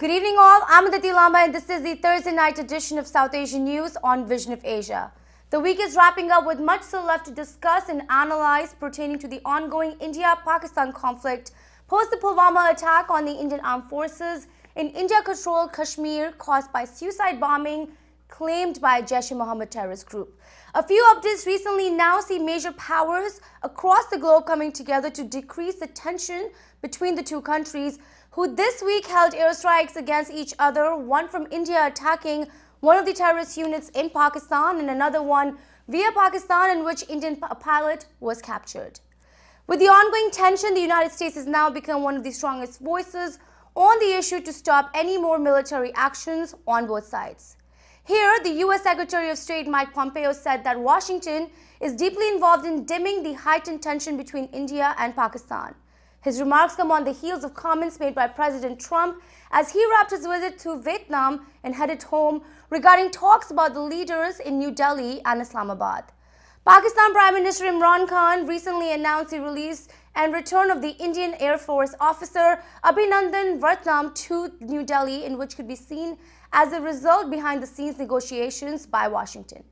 Good evening all, I'm Aditi Lamba and this is the Thursday night edition of South Asian News on Vision of Asia. The week is wrapping up with much still left to discuss and analyze pertaining to the ongoing India-Pakistan conflict post the Pulwama attack on the Indian Armed Forces in India-controlled Kashmir caused by suicide bombing claimed by a Jaish-e-Mohammed terrorist group. A few updates recently now see major powers across the globe coming together to decrease the tension between the two countries, who this week held airstrikes against each other, one from India attacking one of the terrorist units in Pakistan and another one via Pakistan in which Indian pilot was captured. With the ongoing tension, the United States has now become one of the strongest voices on the issue to stop any more military actions on both sides. Here, the U.S. Secretary of State Mike Pompeo said that Washington is deeply involved in dimming the heightened tension between India and Pakistan. His remarks come on the heels of comments made by President Trump as he wrapped his visit to Vietnam and headed home regarding talks about the leaders in New Delhi and Islamabad. Pakistan Prime Minister Imran Khan recently announced the release and return of the Indian Air Force officer Abhinandan Varthnam to New Delhi, in which could be seen as a result behind-the-scenes negotiations by Washington.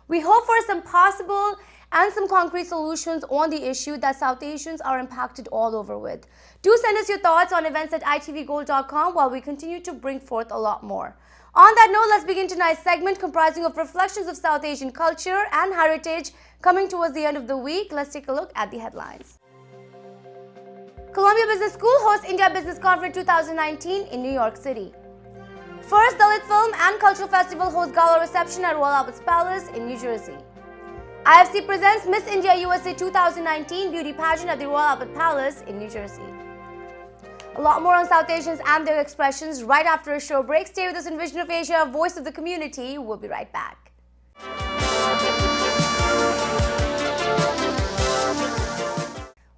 We hope for some possible and some concrete solutions on the issue that South Asians are impacted all over with. Do send us your thoughts on events at itvgold.com while we continue to bring forth a lot more. On that note, let's begin tonight's segment comprising of reflections of South Asian culture and heritage coming towards the end of the week. Let's take a look at the headlines. Columbia Business School hosts India Business Conference 2019 in New York City. First Dalit Film and Cultural Festival hosts gala reception at Royal Albert's Palace in New Jersey. IFC presents Miss India USA 2019 beauty pageant at the Royal Albert Palace in New Jersey. A lot more on South Asians and their expressions right after a show break. Stay with us in Vision of Asia, voice of the community. We'll be right back.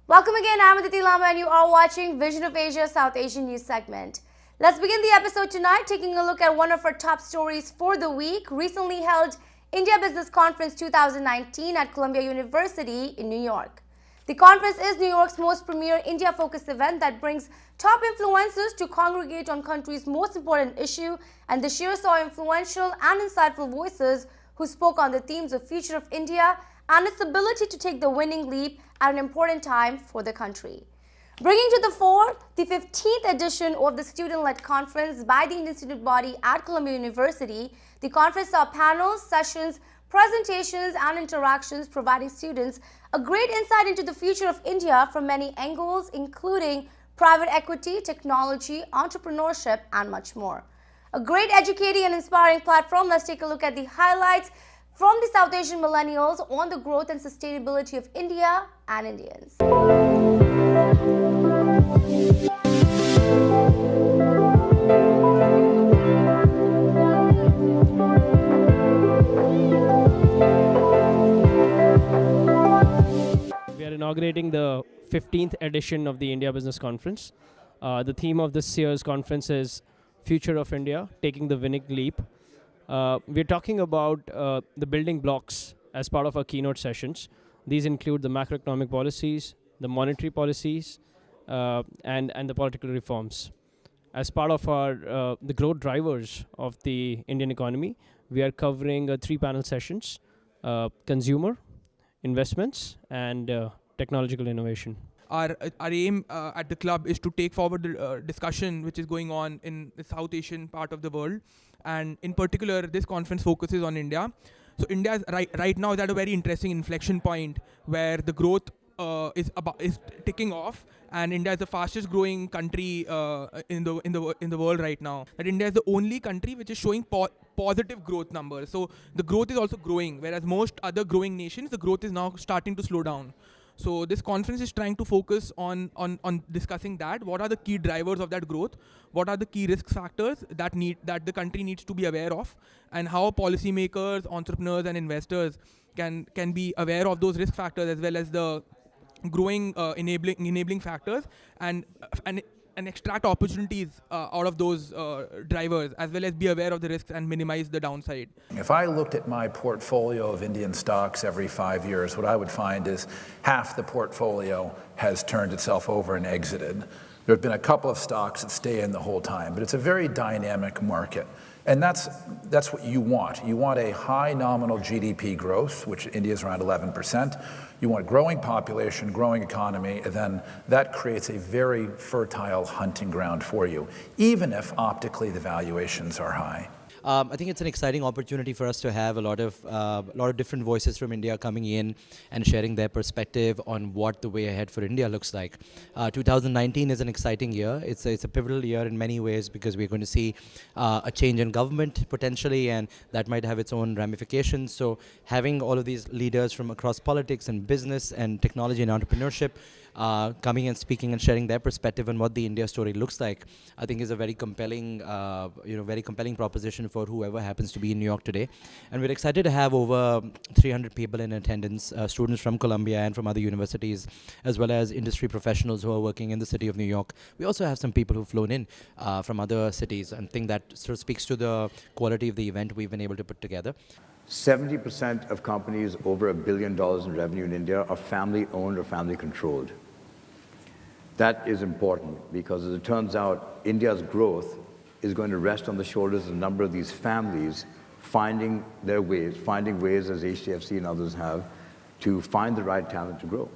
Welcome again, I'm Aditi Lamba and you are watching Vision of Asia South Asian News segment. Let's begin the episode tonight taking a look at one of our top stories for the week. Recently held India Business Conference 2019 at Columbia University in New York. The conference is New York's most premier India-focused event that brings top influencers to congregate on country's most important issue, and this year saw influential and insightful voices who spoke on the themes of future of India and its ability to take the winning leap at an important time for the country. Bringing to the fore the 15th edition of the student-led conference by the Indian student body at Columbia University, the conference saw panels, sessions, presentations and interactions providing students a great insight into the future of India from many angles, including private equity, technology, entrepreneurship and much more. A great educating and inspiring platform. Let's take a look at the highlights from the South Asian millennials on the growth and sustainability of India and Indians. We are inaugurating the 15th edition of the India Business Conference. The theme of this year's conference is Future of India, Taking the Winning Leap. We're talking about the building blocks as part of our keynote sessions. These include the macroeconomic policies, the monetary policies, and the political reforms. As part of our the growth drivers of the Indian economy, we are covering 3 panel sessions: consumer, investments, and technological innovation. Our aim at the club is to take forward the discussion which is going on in the South Asian part of the world, and in particular this conference focuses on India. So India is right now is at a very interesting inflection point where the growth is ticking off, and India is the fastest growing country in the world right now. That India is the only country which is showing positive growth numbers. So the growth is also growing, whereas most other growing nations, the growth is now starting to slow down. So this conference is trying to focus on discussing that. What are the key drivers of that growth? What are the key risk factors that the country needs to be aware of? And how policymakers, entrepreneurs and investors can be aware of those risk factors as well as the growing enabling factors and extract opportunities out of those drivers, as well as be aware of the risks and minimize the downside. If I looked at my portfolio of Indian stocks every 5 years, what I would find is half the portfolio has turned itself over and exited. There have been a couple of stocks that stay in the whole time, but it's a very dynamic market. And that's what you want. You want a high nominal GDP growth, which India is around 11%. You want a growing population, growing economy, and then that creates a very fertile hunting ground for you, even if optically the valuations are high. I think it's an exciting opportunity for us to have a lot of different voices from India coming in and sharing their perspective on what the way ahead for India looks like. 2019 is an exciting year. It's a pivotal year in many ways because we're going to see a change in government potentially, and that might have its own ramifications. So having all of these leaders from across politics and business and technology and entrepreneurship coming and speaking and sharing their perspective on what the India story looks like, I think is a very compelling, very compelling proposition for whoever happens to be in New York today. And we're excited to have over 300 people in attendance, students from Columbia and from other universities, as well as industry professionals who are working in the city of New York. We also have some people who've flown in from other cities, and I think that sort of speaks to the quality of the event we've been able to put together. 70% of companies over $1 billion in revenue in India are family-owned or family-controlled. That is important because, as it turns out, India's growth is going to rest on the shoulders of a number of these families finding ways, as HDFC and others have, to find the right talent to grow.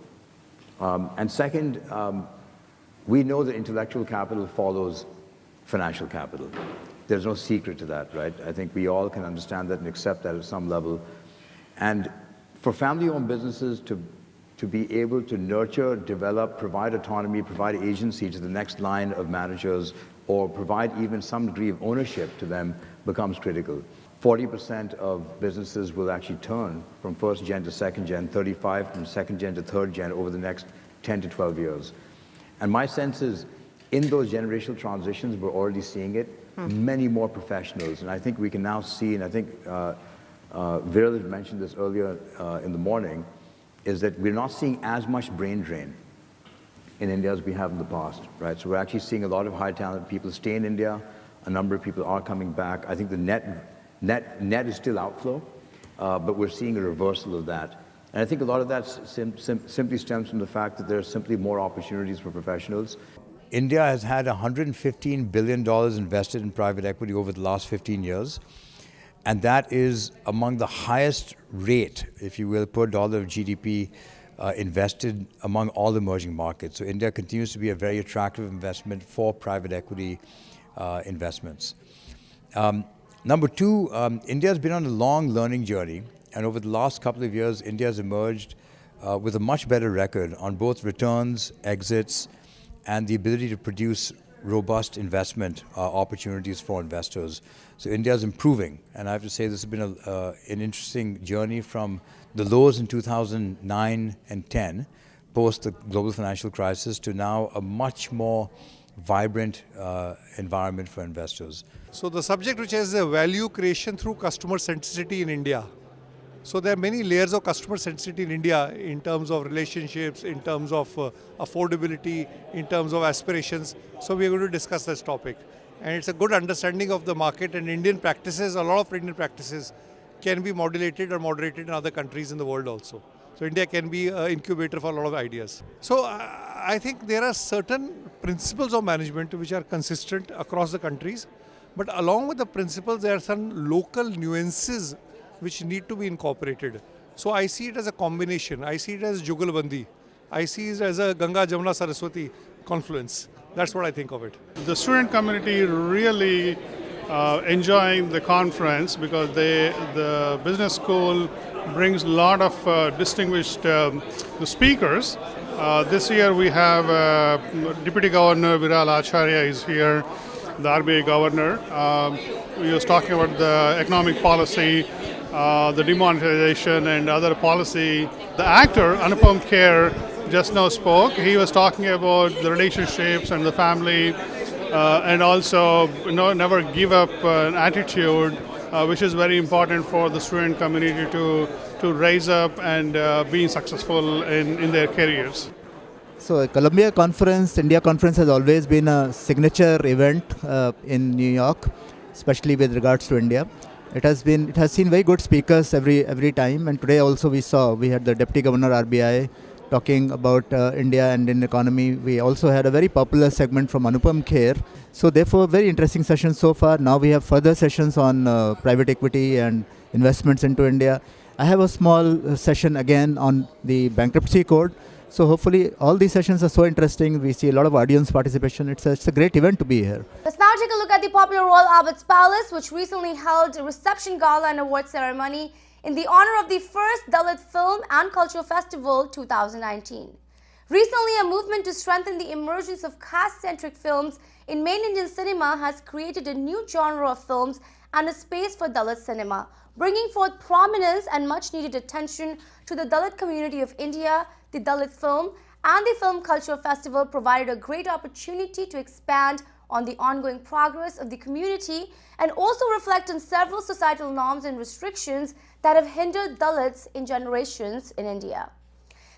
And second, we know that intellectual capital follows financial capital. There's no secret to that, right? I think we all can understand that and accept that at some level. And for family-owned businesses to be able to nurture, develop, provide autonomy, provide agency to the next line of managers, or provide even some degree of ownership to them becomes critical. 40% of businesses will actually turn from first gen to second gen, 35 from second gen to third gen over the next 10 to 12 years. And my sense is, in those generational transitions, we're already seeing it, many more professionals. And I think we can now see, and I think Viral had mentioned this earlier in the morning, is that we're not seeing as much brain drain in India as we have in the past, right? So we're actually seeing a lot of high talented people stay in India. A number of people are coming back. I think the net is still outflow, but we're seeing a reversal of that. And I think a lot of that simply stems from the fact that there are simply more opportunities for professionals. India has had $115 billion invested in private equity over the last 15 years. And that is among the highest rate, if you will, per dollar of GDP invested among all emerging markets. So India continues to be a very attractive investment for private equity investments. Number two, India has been on a long learning journey. And over the last couple of years, India has emerged with a much better record on both returns, exits, and the ability to produce robust investment opportunities for investors. So India is improving, and I have to say this has been an interesting journey from the lows in 2009 and 10, post the global financial crisis, to now a much more vibrant environment for investors. So the subject which has value creation through customer centricity in India. So there are many layers of customer centricity in India in terms of relationships, in terms of affordability, in terms of aspirations. So we are going to discuss this topic. And it's a good understanding of the market, and Indian practices, a lot of Indian practices can be modulated or moderated in other countries in the world also. So India can be an incubator for a lot of ideas. So I think there are certain principles of management which are consistent across the countries. But along with the principles, there are some local nuances which need to be incorporated. So I see it as a combination. I see it as Jugalbandi. I see it as a Ganga Jamuna Saraswati confluence. That's what I think of it. The student community really enjoying the conference because the business school brings a lot of distinguished speakers. This year we have Deputy Governor Viral Acharya is here, the RBI Governor. He was talking about the economic policy, the demonetization and other policy. The actor, Anupam Kher, just now spoke. He was talking about the relationships and the family and also never give up an attitude, which is very important for the student community to raise up and being successful in their careers. So Columbia Conference, India Conference has always been a signature event in New York, especially with regards to India. It has seen very good speakers every time, and today also we had the Deputy Governor RBI, talking about India and Indian economy. We also had a very popular segment from Anupam Kher. So therefore, very interesting sessions so far. Now we have further sessions on private equity and investments into India. I have a small session again on the bankruptcy code. So hopefully all these sessions are so interesting. We see a lot of audience participation. It's a great event to be here. Let's now take a look at the popular Royal Albert's Palace, which recently held a reception gala and award ceremony in the honor of the first Dalit Film and Cultural Festival 2019. Recently, a movement to strengthen the emergence of caste-centric films in main Indian cinema has created a new genre of films and a space for Dalit cinema, bringing forth prominence and much-needed attention to the Dalit community of India. The Dalit Film and the Film Cultural Festival provided a great opportunity to expand on the ongoing progress of the community and also reflect on several societal norms and restrictions that have hindered Dalits in generations in India.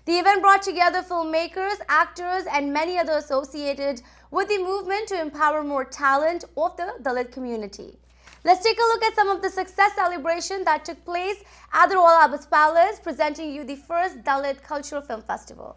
The event brought together filmmakers, actors, and many others associated with the movement to empower more talent of the Dalit community. Let's take a look at some of the success celebration that took place at the Royal Albert's Palace, presenting you the first Dalit Cultural Film Festival.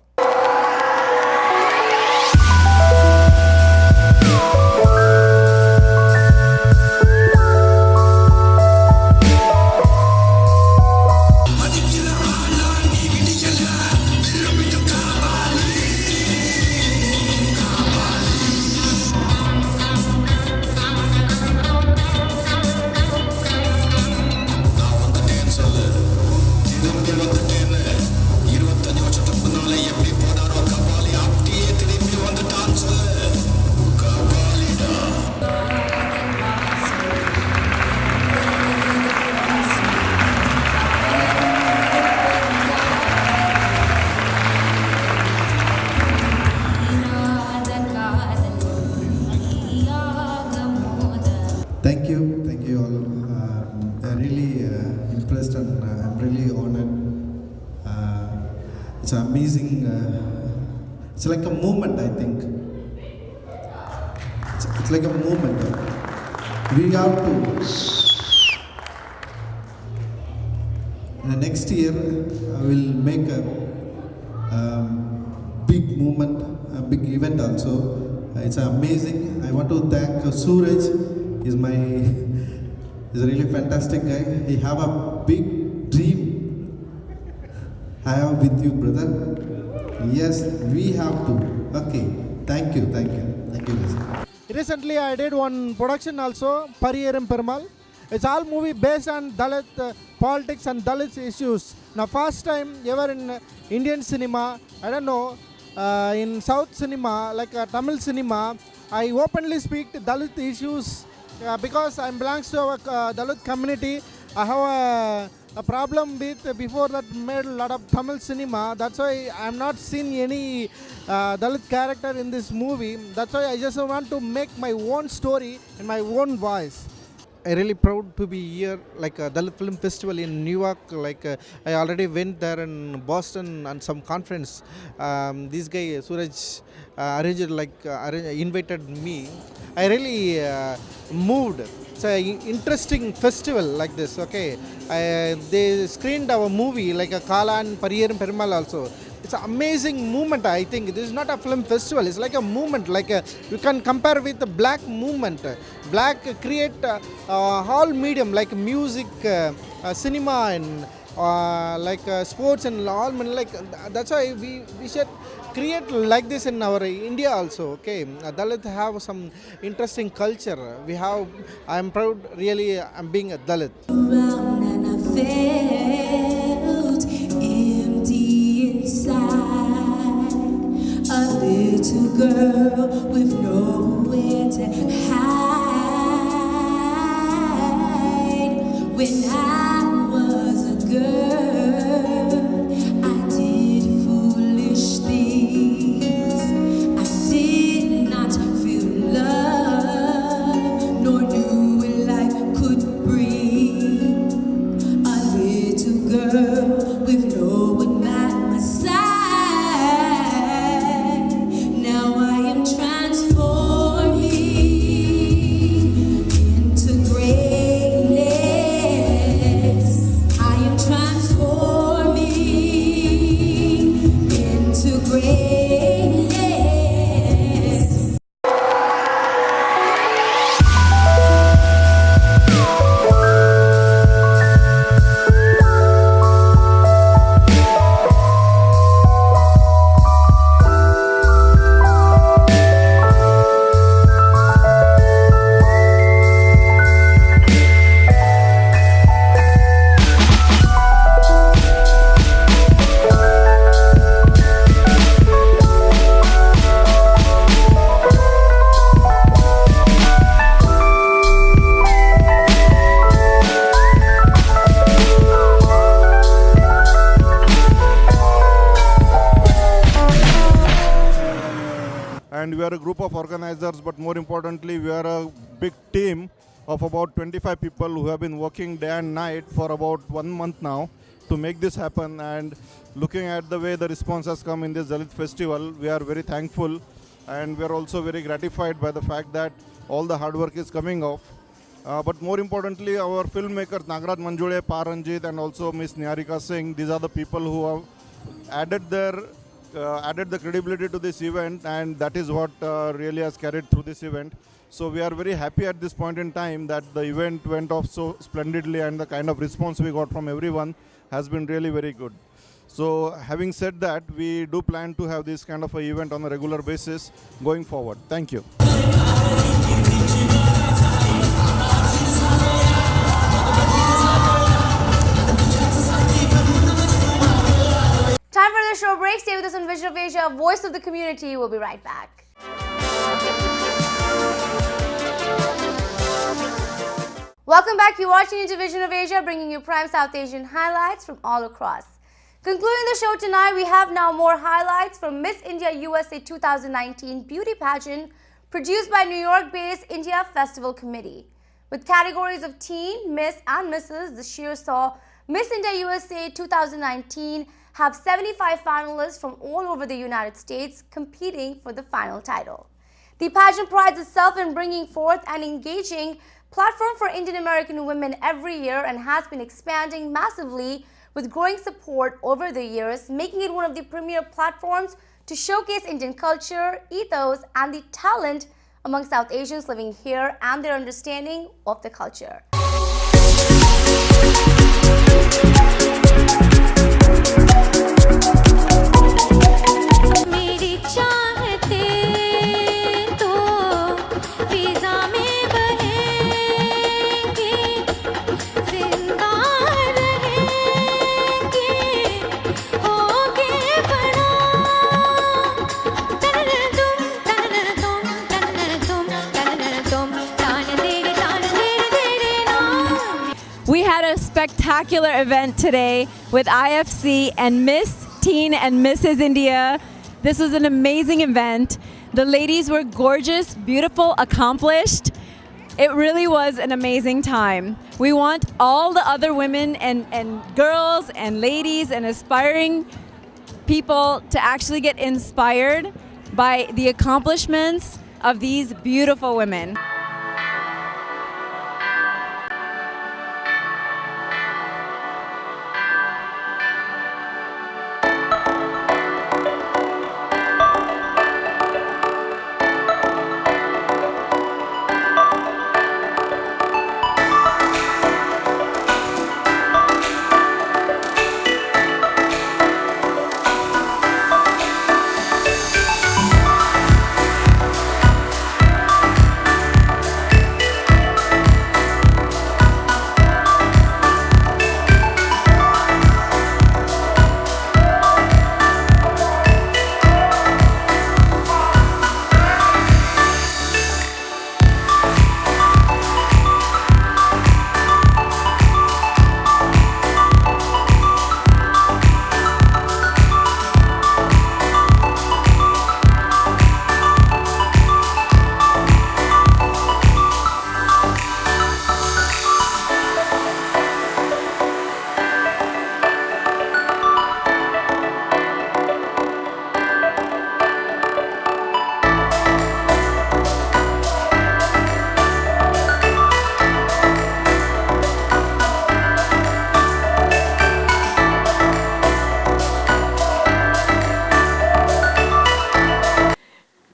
Thank you all. I'm really impressed and I'm really honored. It's amazing. It's like a movement, I think. It's like a movement. We have to. In the next year, I will make a big movement, a big event also. It's amazing. I want to thank Suraj. He's a really fantastic guy. He have a big dream. I have with you, brother. Yes, we have to. Okay. Thank you, guys. Recently, I did one production also, Pariyeram Perumal. It's all movie based on Dalit politics and Dalit issues. Now, first time ever in Indian cinema, I don't know, in South cinema, like Tamil cinema, I openly speak to Dalit issues. Because I belongs to our Dalit community, I have a problem with before that made a lot of Tamil cinema. That's why I am not seen any Dalit character in this movie. That's why I just want to make my own story in my own voice. I'm really proud to be here, like a Dalit Film Festival in New York. I already went there in Boston and some conference. This guy Suraj invited me. I really moved. It's an interesting festival like this. Okay, they screened our movie like a Gala and Pariyeram Perumal also. It's an amazing movement. I think this is not a film festival. It's like a movement. You can compare with the black movement. Black create all medium like music, cinema, and sports and all. That's why we should create like this in our India also. Okay, Dalit have some interesting culture. I am proud. Really, I'm being a Dalit. A little girl with nowhere to hide. When I was a girl, I did foolish things. I did not feel love, nor knew what life could bring. A little girl with no one at my side. Transforming into greatness. and we are a group of organizers, but more importantly, we are a big team of about 25 people who have been working day and night for about 1 month now to make this happen. And looking at the way the response has come in this Dalit festival, we are very thankful, and we are also very gratified by the fact that all the hard work is coming off. But more importantly, our filmmakers Nagraj Manjule, Paranjit, and also Miss Niharika Singh, these are the people who have added the credibility to this event, and that is what really has carried through this event. So we are very happy at this point in time that the event went off so splendidly, and the kind of response we got from everyone has been really very good. So having said that, we do plan to have this kind of an event on a regular basis going forward. Thank you. Time for the show break. Stay with us on Vision of Asia, Voice of the Community. We'll be right back. Welcome back. You're watching into Vision of Asia, bringing you prime South Asian highlights from all across. Concluding the show tonight, we have now more highlights from Miss India USA 2019 beauty pageant produced by New York-based India Festival Committee. With categories of Teen, Miss and Mrs., this year saw Miss India USA 2019 have 75 finalists from all over the United States competing for the final title. The pageant prides itself in bringing forth an engaging platform for Indian American women every year and has been expanding massively with growing support over the years, making it one of the premier platforms to showcase Indian culture, ethos, and the talent among South Asians living here and their understanding of the culture. We had a spectacular event today with IFC and Miss Teen and Mrs. India. This was an amazing event. The ladies were gorgeous, beautiful, accomplished. It really was an amazing time. We want all the other women and girls and ladies and aspiring people to actually get inspired by the accomplishments of these beautiful women.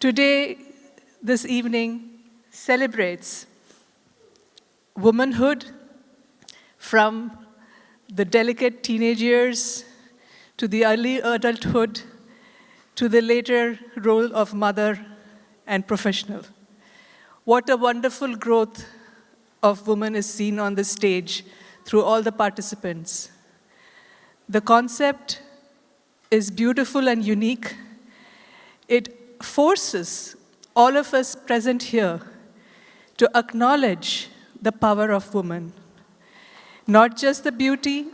Today, this evening, celebrates womanhood from the delicate teenage years to the early adulthood to the later role of mother and professional. What a wonderful growth of women is seen on the stage through all the participants. The concept is beautiful and unique. It forces all of us present here to acknowledge the power of woman. Not just the beauty,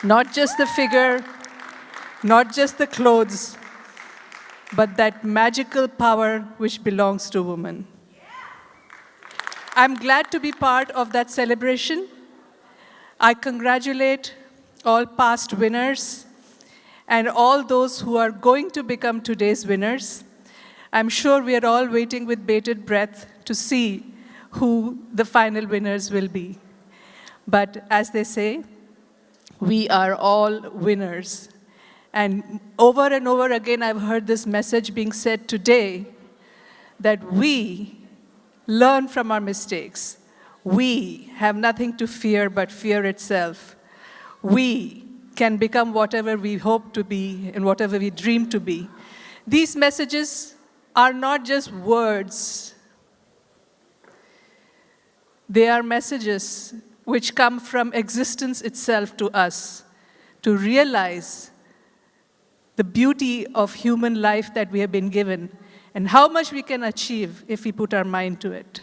not just the figure, not just the clothes, but that magical power which belongs to women. I'm glad to be part of that celebration. I congratulate all past winners and all those who are going to become today's winners. I'm sure we are all waiting with bated breath to see who the final winners will be. But as they say, we are all winners. And over again, I've heard this message being said today that we learn from our mistakes. We have nothing to fear but fear itself. We can become whatever we hope to be and whatever we dream to be. These messages are not just words. They are messages which come from existence itself to us, to realize the beauty of human life that we have been given and how much we can achieve if we put our mind to it.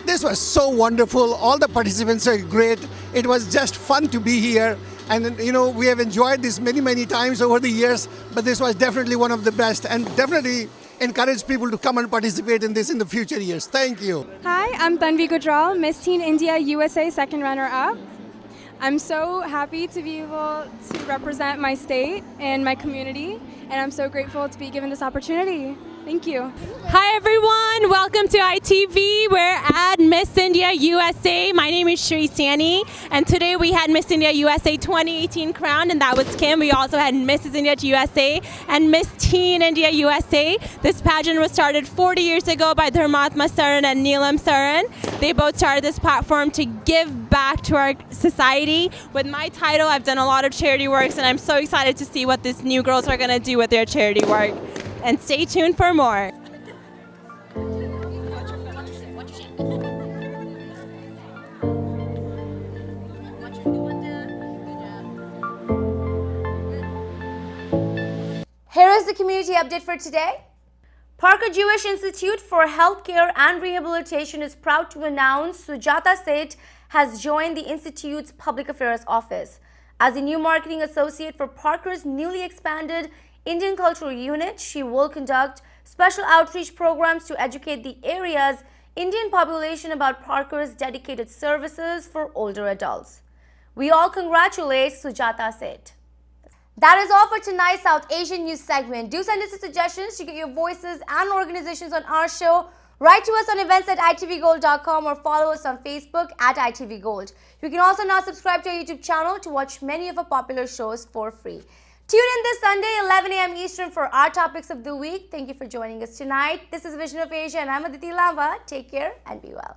This was so wonderful. All the participants are great. It was just fun to be here. And you know, we have enjoyed this many times over the years, but this was definitely one of the best, and definitely encourage people to come and participate in this in the future years. Thank you. Hi, I'm Tanvi Gujral, Miss Teen India USA second runner-up. I'm so happy to be able to represent my state and my community, and I'm so grateful to be given this opportunity. Thank you. Hi everyone, welcome to ITV. We're at Miss India USA. My name is Shri Sani, and today we had Miss India USA 2018 crowned, and that was Kim. We also had Mrs. India USA and Miss Teen India USA. This pageant was started 40 years ago by Dharmatma Saran and Neelam Saran. They both started this platform to give back to our society. With my title, I've done a lot of charity works, and I'm so excited to see what these new girls are going to do with their charity work. And stay tuned for more. Here is the community update for today. Parker Jewish Institute for Healthcare and Rehabilitation is proud to announce Sujata Seth has joined the Institute's Public Affairs Office. As a new marketing associate for Parker's newly expanded Indian Cultural Unit, she will conduct special outreach programs to educate the area's Indian population about Parker's dedicated services for older adults. We all congratulate Sujata Seth. That is all for tonight's South Asian News segment. Do send us your suggestions to get your voices and organizations on our show. Write to us on events@itvgold.com or follow us on Facebook @itvgold. You can also now subscribe to our YouTube channel to watch many of our popular shows for free. Tune in this Sunday, 11 a.m. Eastern for our topics of the week. Thank you for joining us tonight. This is Vision of Asia and I'm Aditi Lamba. Take care and be well.